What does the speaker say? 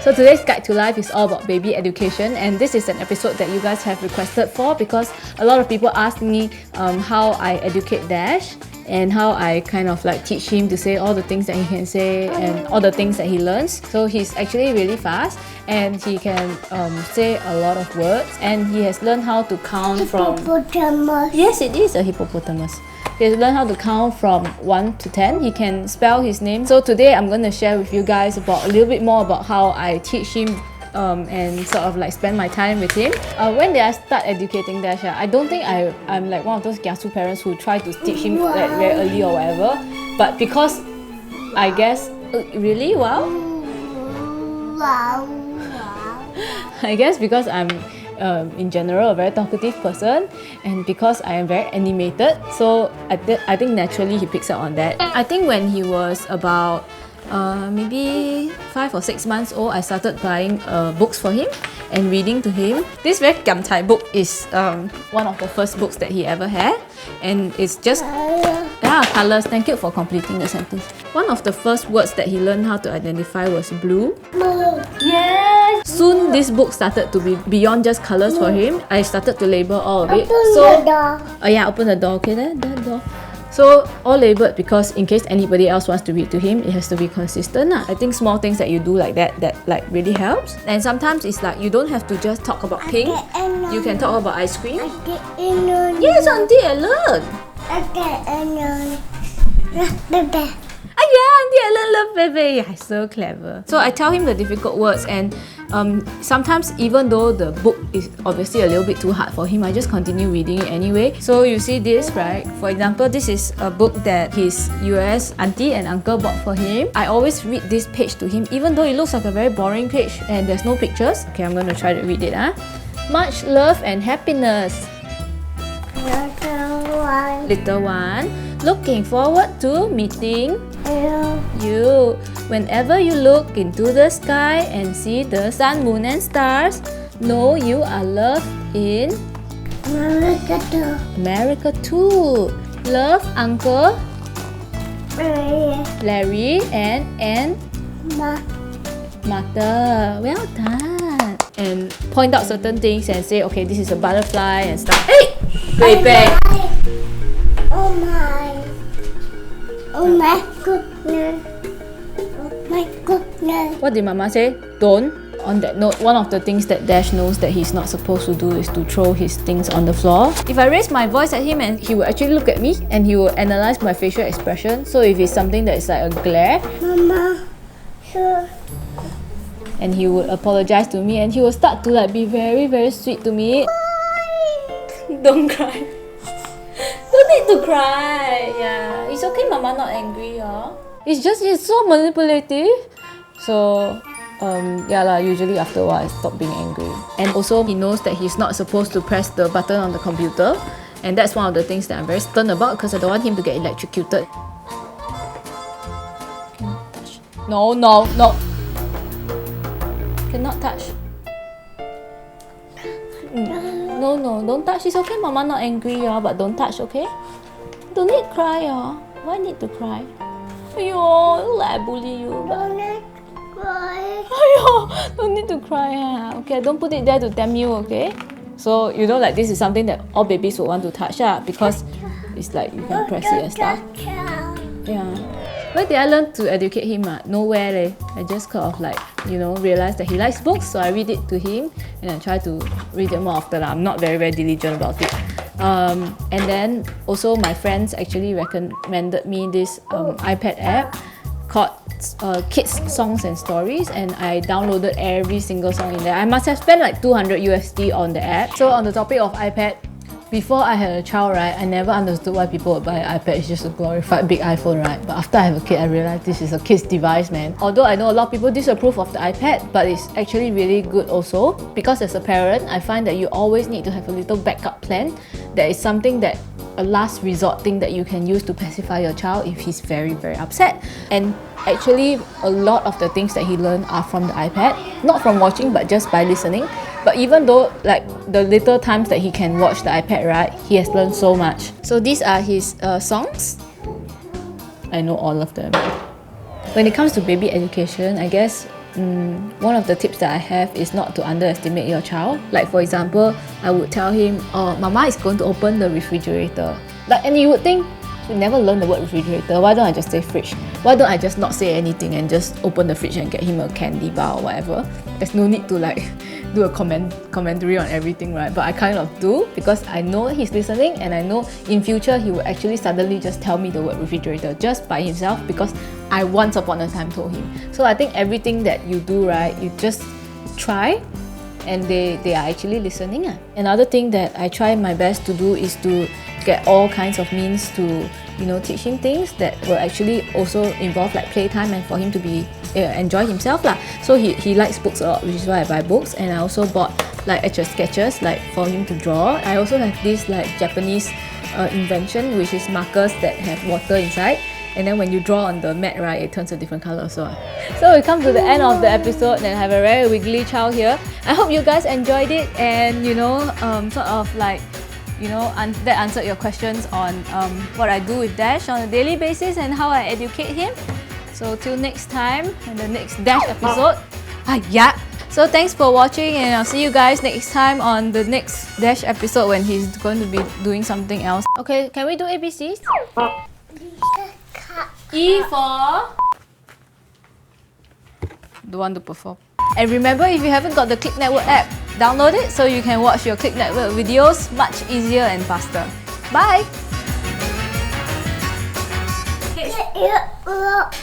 So today's Guide to Life is all about baby education, and this is an episode that you guys have requested for because a lot of people ask me how I educate Dash and how I kind of like teach him to say all the things that he can say and all the things that he learns. So he's actually really fast and he can say a lot of words, and he has learned how to count from... Hippopotamus. Yes, it is a hippopotamus. He has learned how to count from 1 to 10. He can spell his name. So today I'm going to share with you guys about a little bit more about how I teach him and sort of like spend my time with him. When did I start educating Dash? I don't think I'm like one of those Xiaxue parents who try to teach him like very early or whatever. But because I guess... really? Wow? Wow. I guess because I'm in general a very talkative person, and because I am very animated, so I think naturally he picks up on that. I think when he was about maybe 5 or 6 months old, I started buying books for him and reading to him. This very giam-cai book is one of the first books that he ever had, and it's just colours. Thank you for completing the sentence. One of the first words that he learned how to identify was blue. Yes! Soon this book started to be beyond just colours for him. I started to label all of it. Open the door. Oh yeah, open the door. Okay, that door. So all labelled because in case anybody else wants to read to him, it has to be consistent. I think small things that you do like that like really helps. And sometimes it's like you don't have to just talk about pink. You can talk about ice cream. Yes, Auntie Ellen. Yeah, Auntie Ellen love baby. Yeah, so clever. So I tell him the difficult words, and sometimes even though the book is obviously a little bit too hard for him, I just continue reading it anyway. So you see this, right? For example, this is a book that his US auntie and uncle bought for him. I always read this page to him, even though it looks like a very boring page and there's no pictures. Okay, I'm going to try to read it. Much love and happiness. Little one, looking forward to meeting you. Whenever you look into the sky and see the sun, moon and stars, know you are loved in America too. Love Uncle Larry and Aunt Martha. Well done. And point out certain things and say, okay, this is a butterfly and stuff. Hey! Great bang! Oh my. Oh my goodness. Oh my goodness. What did Mama say? Don't. On that note, one of the things that Dash knows that he's not supposed to do is to throw his things on the floor. If I raise my voice at him, and he will actually look at me and he will analyze my facial expression. So if it's something that is like a glare, Mama, sure. And he would apologize to me, and he will start to like be very, very sweet to me. Don't cry. Don't need to cry. Yeah, it's okay. Mama not angry. It's just he's so manipulative. So yeah lah. Usually after a while, I stop being angry. And also he knows that he's not supposed to press the button on the computer, and that's one of the things that I'm very stern about because I don't want him to get electrocuted. No. Cannot touch. No, don't touch. It's okay, Mama not angry, but don't touch, okay? Don't need to cry, Why need to cry? Aiyo, I bully you. Don't need to cry. Aiyo, don't need to cry, Okay, don't put it there to tempt you, okay? So, you know, like this is something that all babies would want to touch, because it's like you can press it and stuff. Yeah. Where did I learn to educate him? Nowhere leh. I just kind of like, realized that he likes books, so I read it to him and I try to read it more often. I'm not very, very diligent about it. And then also my friends actually recommended me this iPad app called Kids Songs and Stories, and I downloaded every single song in there. I must have spent like 200 USD on the app. So on the topic of iPad, before I had a child, right, I never understood why people would buy an iPad. It's just a glorified big iPhone, right? But after I have a kid, I realized this is a kid's device, man. Although I know a lot of people disapprove of the iPad, but it's actually really good also. Because as a parent, I find that you always need to have a little backup plan. That is something that a last resort thing that you can use to pacify your child if he's very, very upset. And actually, a lot of the things that he learned are from the iPad. Not from watching, but just by listening. But even though like the little times that he can watch the iPad, right, he has learned so much. So these are his songs. I know all of them. When it comes to baby education, I guess one of the tips that I have is not to underestimate your child. Like for example, I would tell him, "Oh, Mama is going to open the refrigerator." And you would think, we never learn the word refrigerator. Why don't I just say fridge? Why don't I just not say anything and just open the fridge and get him a candy bar or whatever? There's no need to like do a commentary on everything, right? But I kind of do because I know he's listening, and I know in future he will actually suddenly just tell me the word refrigerator just by himself because I once upon a time told him. So I think everything that you do, right, you just try, and they are actually listening. Another thing that I try my best to do is to get all kinds of means to teach him things that will actually also involve like playtime and for him to be enjoy himself lah. So he likes books a lot, which is why I buy books, and I also bought like etch sketches like for him to draw. I also have this like Japanese invention, which is markers that have water inside, and then when you draw on the mat, right, it turns a different color. So we come to the end of the episode and have a very wiggly child here. I hope you guys enjoyed it, and sort of like that answered your questions on what I do with Dash on a daily basis and how I educate him. So till next time in the next Dash episode. So thanks for watching, and I'll see you guys next time on the next Dash episode when he's going to be doing something else. Okay, can we do ABCs? E for... Don't want to perform. And remember, if you haven't got the Clicknetwork app, download it so you can watch your Clicknetwork videos much easier and faster. Bye! Look.